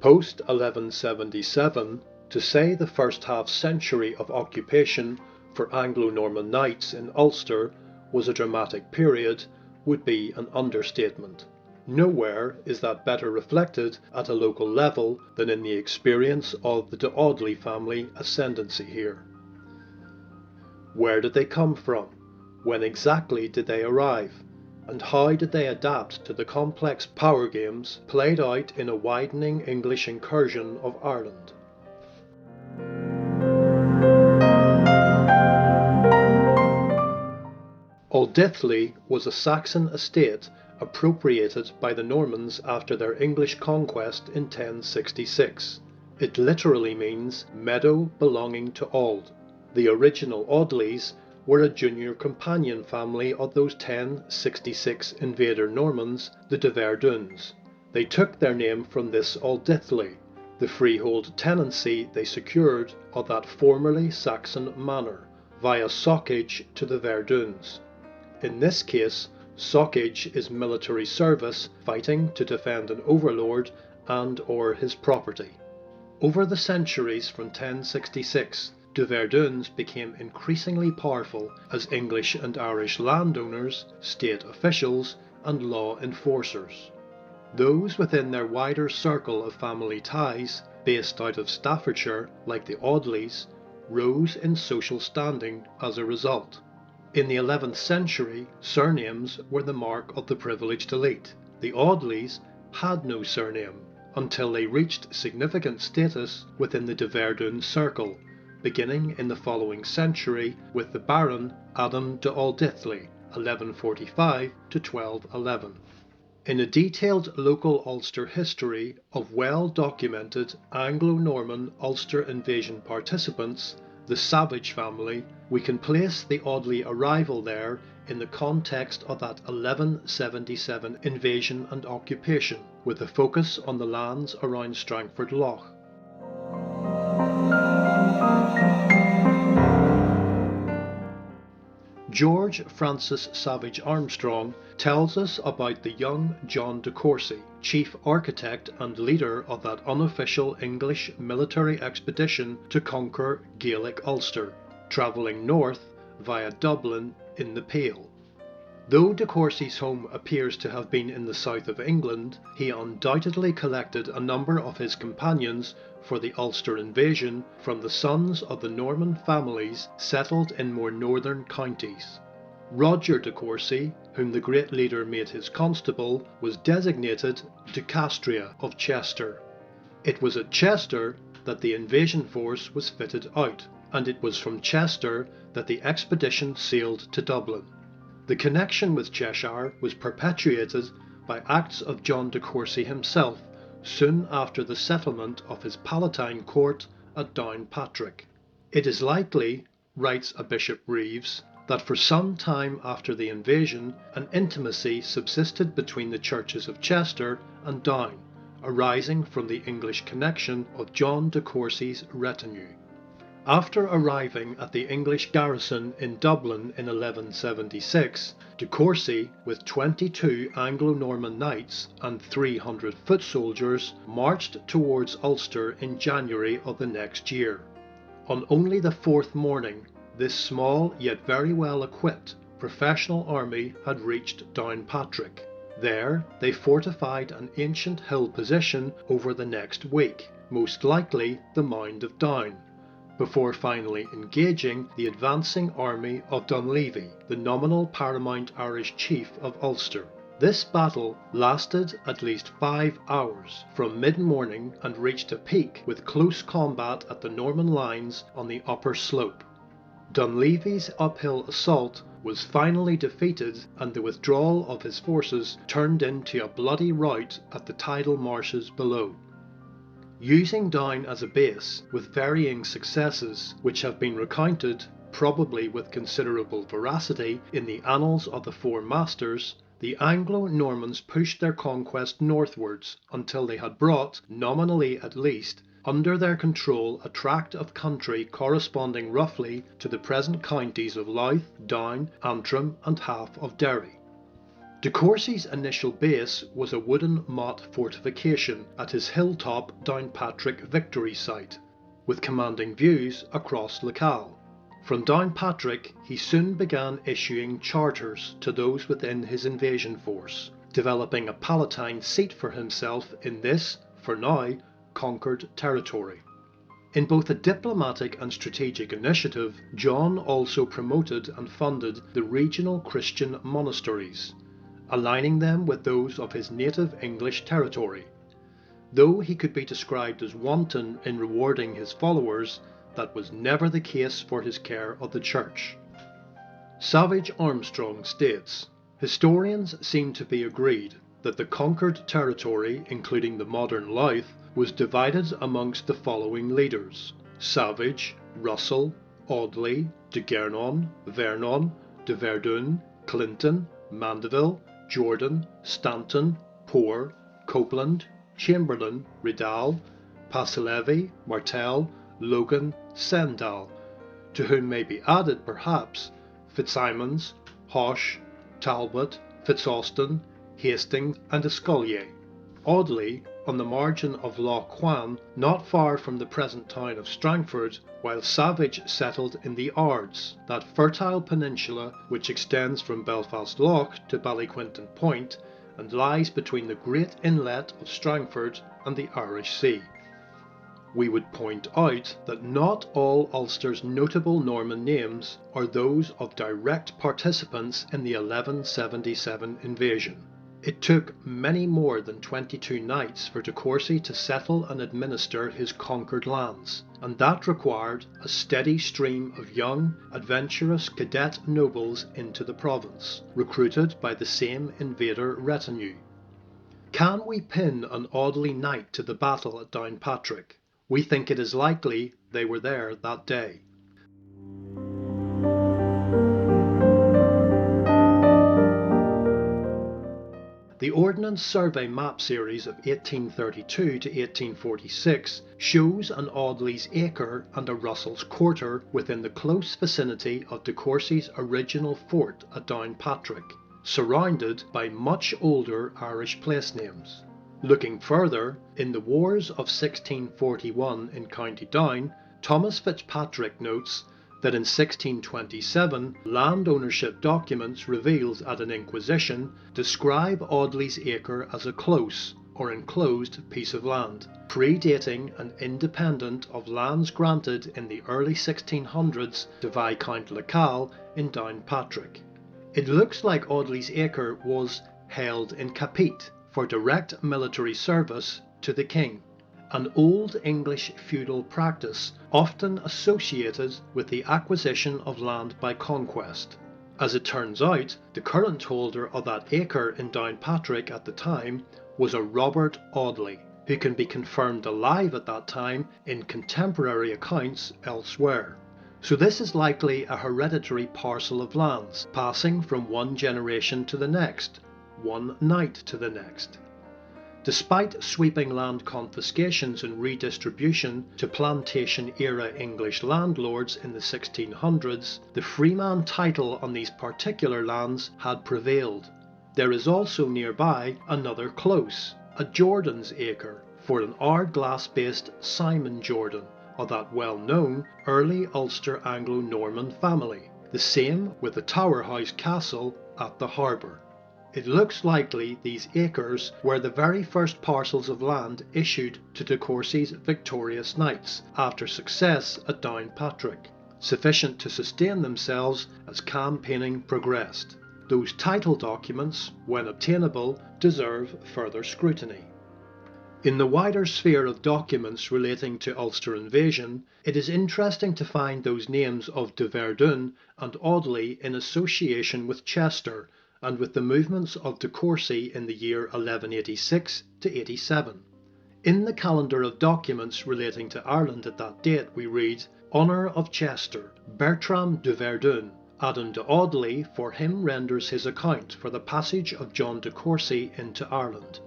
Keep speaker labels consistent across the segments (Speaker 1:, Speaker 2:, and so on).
Speaker 1: Post-1177, to say the first half-century of occupation for Anglo-Norman knights in Ulster was a dramatic period would be an understatement. Nowhere is that better reflected at a local level than in the experience of the de Audley family ascendancy here. Where did they come from? When exactly did they arrive? And how did they adapt to the complex power games played out in a widening English incursion of Ireland? Audley was a Saxon estate appropriated by the Normans after their English conquest in 1066. It literally means meadow belonging to Auld. The original Audleys were a junior companion family of those 1066 invader Normans, the de Verduns. They took their name from this Audley, the freehold tenancy they secured of that formerly Saxon manor, via socage to the Verduns. In this case, socage is military service fighting to defend an overlord and/or his property. Over the centuries from 1066, de Verduns became increasingly powerful as English and Irish landowners, state officials, and law enforcers. Those within their wider circle of family ties, based out of Staffordshire, like the Audleys, rose in social standing as a result. In the 11th century, surnames were the mark of the privileged elite. The Audleys had no surname until they reached significant status within the de Verdun circle, beginning in the following century with the Baron Adam de Audley, 1145 to 1211. In a detailed local Ulster history of well-documented Anglo-Norman Ulster invasion participants, the Savage family, we can place the Audley arrival there in the context of that 1177 invasion and occupation, with a focus on the lands around Strangford Lough. George Francis Savage Armstrong tells us about the young John de Courcy, chief architect and leader of that unofficial English military expedition to conquer Gaelic Ulster, travelling north via Dublin in the Pale. Though de Courcy's home appears to have been in the south of England, he undoubtedly collected a number of his companions for the Ulster invasion from the sons of the Norman families settled in more northern counties. Roger de Courcy, whom the great leader made his constable, was designated de Castria of Chester. It was at Chester that the invasion force was fitted out, and it was from Chester that the expedition sailed to Dublin. The connection with Cheshire was perpetuated by acts of John de Courcy himself soon after the settlement of his Palatine court at Downpatrick. It is likely, writes a Bishop Reeves, that for some time after the invasion an intimacy subsisted between the churches of Chester and Down, arising from the English connection of John de Courcy's retinue. After arriving at the English garrison in Dublin in 1176, de Courcy, with 22 Anglo-Norman knights and 300 foot soldiers, marched towards Ulster in January of the next year. On only the fourth morning, this small yet very well equipped professional army had reached Downpatrick. There they fortified an ancient hill position over the next week, most likely the Mound of Down, before finally engaging the advancing army of Dunleavy, the nominal paramount Irish chief of Ulster. This battle lasted at least 5 hours from mid-morning and reached a peak with close combat at the Norman lines on the upper slope. Dunleavy's uphill assault was finally defeated and the withdrawal of his forces turned into a bloody rout at the tidal marshes below. Using Down as a base, with varying successes which have been recounted, probably with considerable veracity, in the annals of the Four Masters, the Anglo-Normans pushed their conquest northwards until they had brought, nominally at least, under their control a tract of country corresponding roughly to the present counties of Louth, Down, Antrim and half of Derry. De Courcy's initial base was a wooden motte fortification at his hilltop Downpatrick victory site, with commanding views across Lecale. From Downpatrick he soon began issuing charters to those within his invasion force, developing a palatine seat for himself in this, for now, conquered territory. In both a diplomatic and strategic initiative, John also promoted and funded the regional Christian monasteries, aligning them with those of his native English territory. Though he could be described as wanton in rewarding his followers, that was never the case for his care of the church. Savage Armstrong states, "Historians seem to be agreed that the conquered territory, including the modern Louth, was divided amongst the following leaders: Savage, Russell, Audley, de Gernon, Vernon, de Verdun, Clinton, Mandeville, Jordan, Stanton, Poor, Copeland, Chamberlain, Riddal, Paisilevi, Martel, Logan, Sendal, to whom may be added perhaps Fitzsimons, Hoche, Talbot, Fitzaustin, Hastings and Escolier. Audley, on the margin of Lough Cuan, not far from the present town of Strangford, while Savage settled in the Ards, that fertile peninsula which extends from Belfast Lough to Ballyquinton Point and lies between the great inlet of Strangford and the Irish Sea." We would point out that not all Ulster's notable Norman names are those of direct participants in the 1177 invasion. It took many more than 22 knights for de Courcy to settle and administer his conquered lands, and that required a steady stream of young, adventurous cadet nobles into the province, recruited by the same invader retinue. Can we pin an Audley knight to the battle at Downpatrick? We think it is likely they were there that day. The Ordnance Survey map series of 1832 to 1846 shows an Audley's acre and a Russell's quarter within the close vicinity of de Courcy's original fort at Downpatrick, surrounded by much older Irish place names. Looking further, in the wars of 1641 in County Down, Thomas Fitzpatrick notes that in 1627 land ownership documents revealed at an inquisition describe Audley's acre as a close or enclosed piece of land, predating and independent of lands granted in the early 1600s to Viscount Lecale in Downpatrick. It looks like Audley's acre was held in capite for direct military service to the king, an old English feudal practice often associated with the acquisition of land by conquest. As it turns out, the current holder of that acre in Downpatrick at the time was a Robert Audley, who can be confirmed alive at that time in contemporary accounts elsewhere. So this is likely a hereditary parcel of lands, passing from one generation to the next, one knight to the next. Despite sweeping land confiscations and redistribution to plantation-era English landlords in the 1600s, the freeman title on these particular lands had prevailed. There is also nearby another close, a Jordan's acre, for an Ardglass-based Simon Jordan of that well-known early Ulster Anglo-Norman family, the same with the Tower House Castle at the harbour. It looks likely these acres were the very first parcels of land issued to de Courcy's victorious knights after success at Downpatrick, sufficient to sustain themselves as campaigning progressed. Those title documents, when obtainable, deserve further scrutiny. In the wider sphere of documents relating to Ulster invasion, it is interesting to find those names of de Verdun and Audley in association with Chester and with the movements of de Courcy in the year 1186 to 87. In the calendar of documents relating to Ireland at that date we read, "Honour of Chester, Bertram de Verdun, Adam de Audley for him renders his account for the passage of John de Courcy into Ireland."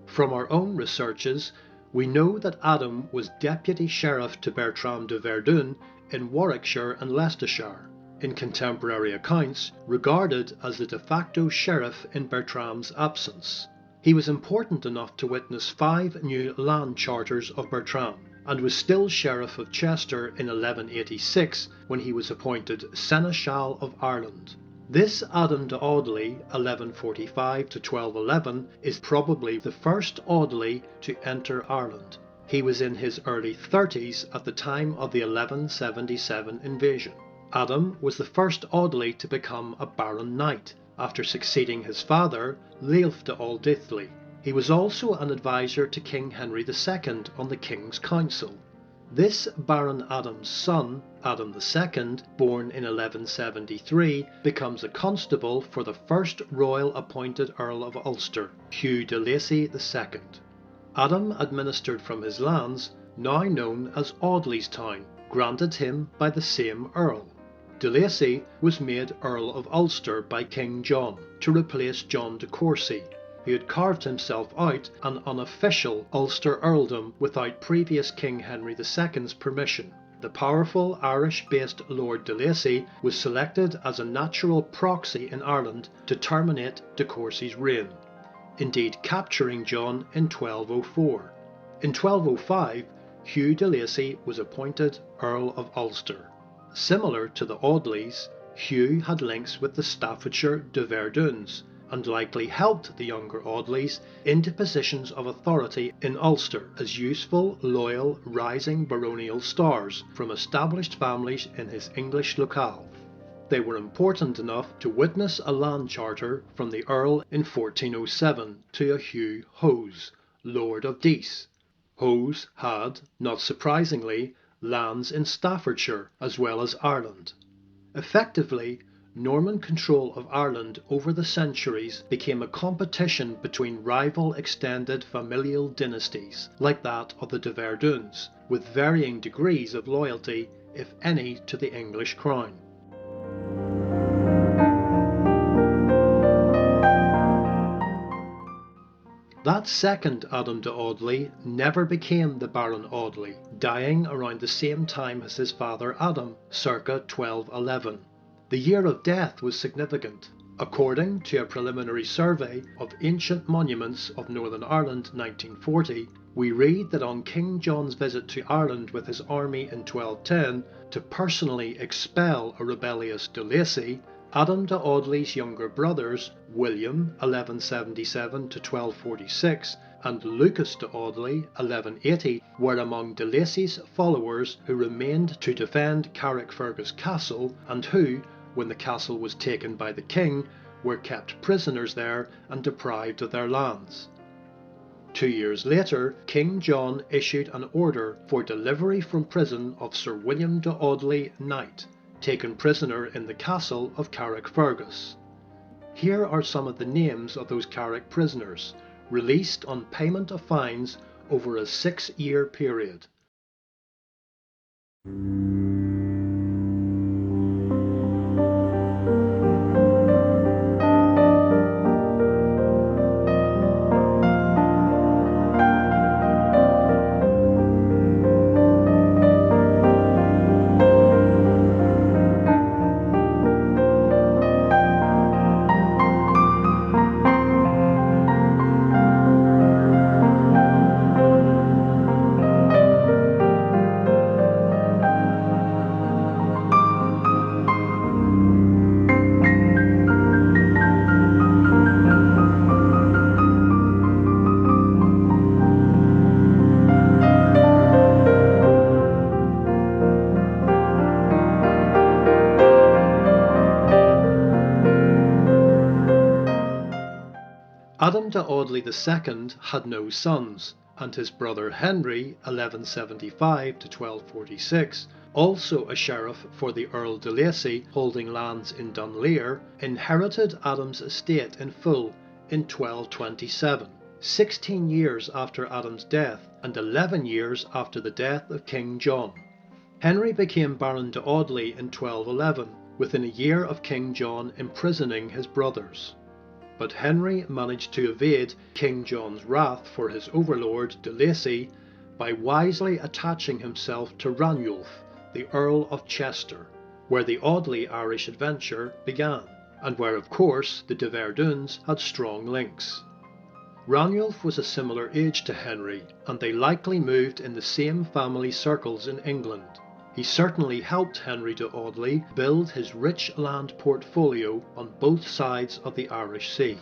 Speaker 1: From our own researches, we know that Adam was deputy sheriff to Bertram de Verdun in Warwickshire and Leicestershire, in contemporary accounts regarded as the de facto sheriff in Bertram's absence. He was important enough to witness 5 new land charters of Bertram, and was still Sheriff of Chester in 1186 when he was appointed Seneschal of Ireland. This Adam de Audley, 1145 to 1211, is probably the first Audley to enter Ireland. He was in his early 30s at the time of the 1177 invasion. Adam was the first Audley to become a Baron Knight, after succeeding his father, Leulf de Audley. He was also an advisor to King Henry II on the King's Council. This Baron Adam's son, Adam II, born in 1173, becomes a constable for the first royal appointed Earl of Ulster, Hugh de Lacy II. Adam administered from his lands, now known as Audleystown, granted him by the same Earl. De Lacy was made Earl of Ulster by King John to replace John de Courcy, who had carved himself out an unofficial Ulster earldom without previous King Henry II's permission. The powerful Irish-based Lord de Lacy was selected as a natural proxy in Ireland to terminate de Courcy's reign, indeed capturing John in 1204. In 1205, Hugh de Lacy was appointed Earl of Ulster. Similar to the Audleys, Hugh had links with the Staffordshire de Verduns, and likely helped the younger Audleys into positions of authority in Ulster as useful, loyal, rising baronial stars from established families in his English locale. They were important enough to witness a land charter from the Earl in 1407 to a Hugh Hose, Lord of Dease. Hose had, not surprisingly, lands in Staffordshire as well as Ireland. Effectively, Norman control of Ireland over the centuries became a competition between rival extended familial dynasties, like that of the de Verduns, with varying degrees of loyalty, if any, to the English crown. That second Adam de Audley never became the Baron Audley, dying around the same time as his father Adam, circa 1211. The year of death was significant. According to a preliminary survey of ancient monuments of Northern Ireland 1940, we read that on King John's visit to Ireland with his army in 1210 to personally expel a rebellious de Lacy, Adam de Audley's younger brothers, William 1177 to 1246 and Lucas de Audley 1180, were among de Lacy's followers who remained to defend Carrickfergus Castle and who, when the castle was taken by the king, were kept prisoners there and deprived of their lands. 2 years later, King John issued an order for delivery from prison of Sir William de Audley, Knight, taken prisoner in the castle of Carrickfergus. Here are some of the names of those Carrick prisoners, released on payment of fines over a 6-year period. Adam de Audley II had no sons, and his brother Henry, 1175 to 1246, also a sheriff for the Earl de Lacy holding lands in Dunleer, inherited Adam's estate in full in 1227, 16 years after Adam's death and 11 years after the death of King John. Henry became Baron de Audley in 1211, within a year of King John imprisoning his brothers. But Henry managed to evade King John's wrath for his overlord de Lacy by wisely attaching himself to Ranulf, the Earl of Chester, where the Audley Irish adventure began, and where of course the de Verduns had strong links. Ranulph was a similar age to Henry, and they likely moved in the same family circles in England. He certainly helped Henry de Audley build his rich land portfolio on both sides of the Irish Sea.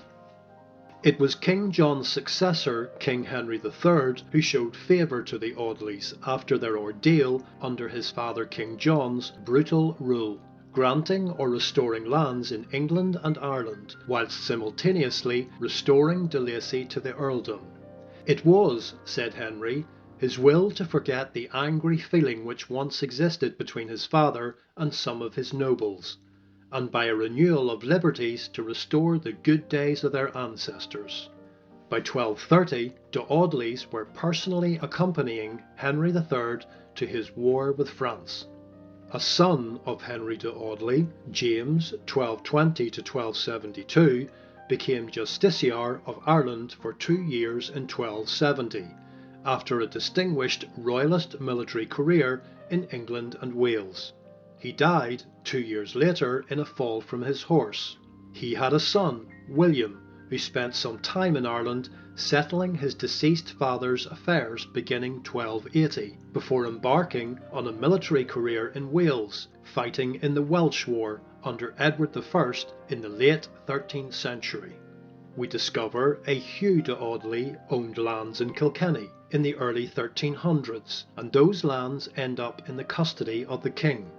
Speaker 1: It was King John's successor, King Henry III, who showed favour to the Audleys after their ordeal under his father King John's brutal rule, granting or restoring lands in England and Ireland, whilst simultaneously restoring de Lacy to the earldom. It was, said Henry, his will to forget the angry feeling which once existed between his father and some of his nobles, and by a renewal of liberties to restore the good days of their ancestors. By 1230, de Audleys were personally accompanying Henry III to his war with France. A son of Henry de Audley, James 1220 to 1272, became Justiciar of Ireland for 2 years in 1270, after a distinguished royalist military career in England and Wales. He died 2 years later in a fall from his horse. He had a son, William, who spent some time in Ireland settling his deceased father's affairs beginning 1280, before embarking on a military career in Wales, fighting in the Welsh War under Edward I in the late 13th century. We discover a Hugh de Audley owned lands in Kilkenny in the early 1300s, and those lands end up in the custody of the king.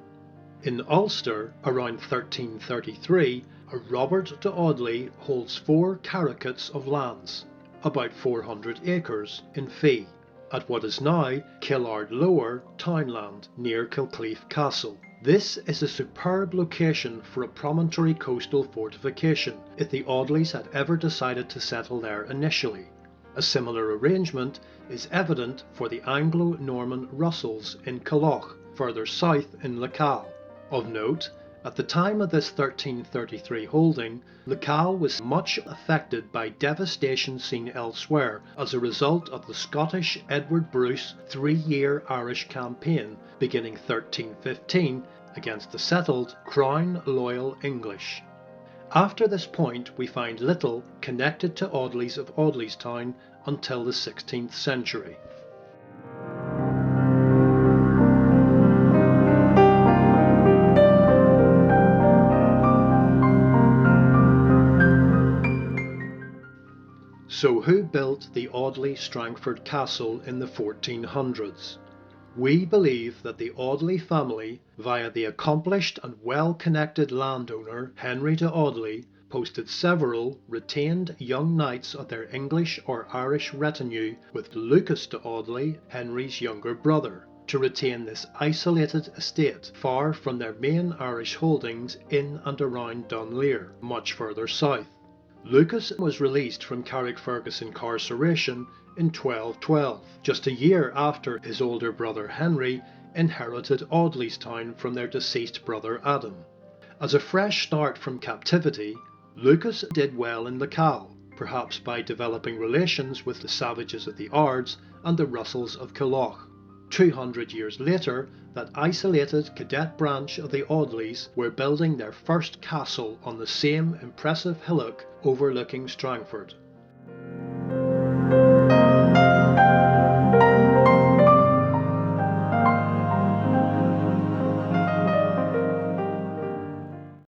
Speaker 1: In Ulster, around 1333, a Robert de Audley holds 4 caracots of lands, about 400 acres, in fee, at what is now Killard Lower townland near Kilcleef Castle. This is a superb location for a promontory coastal fortification, if the Audleys had ever decided to settle there initially. A similar arrangement is evident for the Anglo-Norman Russells in Killoch, further south in Lecale. Of note, at the time of this 1333 holding, Lecale was much affected by devastation seen elsewhere as a result of the Scottish Edward Bruce 3-year Irish campaign beginning 1315 against the settled Crown loyal English. After this point we find little connected to Audleys of Audleystown until the 16th century. So who built the Audley Strangford Castle in the 1400s? We believe that the Audley family, via the accomplished and well-connected landowner Henry de Audley, posted several retained young knights of their English or Irish retinue with Lucas de Audley, Henry's younger brother, to retain this isolated estate far from their main Irish holdings in and around Dunleer, much further south. Lucas was released from Carrickfergus incarceration in 1212, just a year after his older brother Henry inherited Audleystown from their deceased brother Adam. As a fresh start from captivity, Lucas did well in Lecale, perhaps by developing relations with the savages of the Ards and the Russells of Killoch. 200 years later, that isolated cadet branch of the Audleys were building their first castle on the same impressive hillock overlooking Strangford.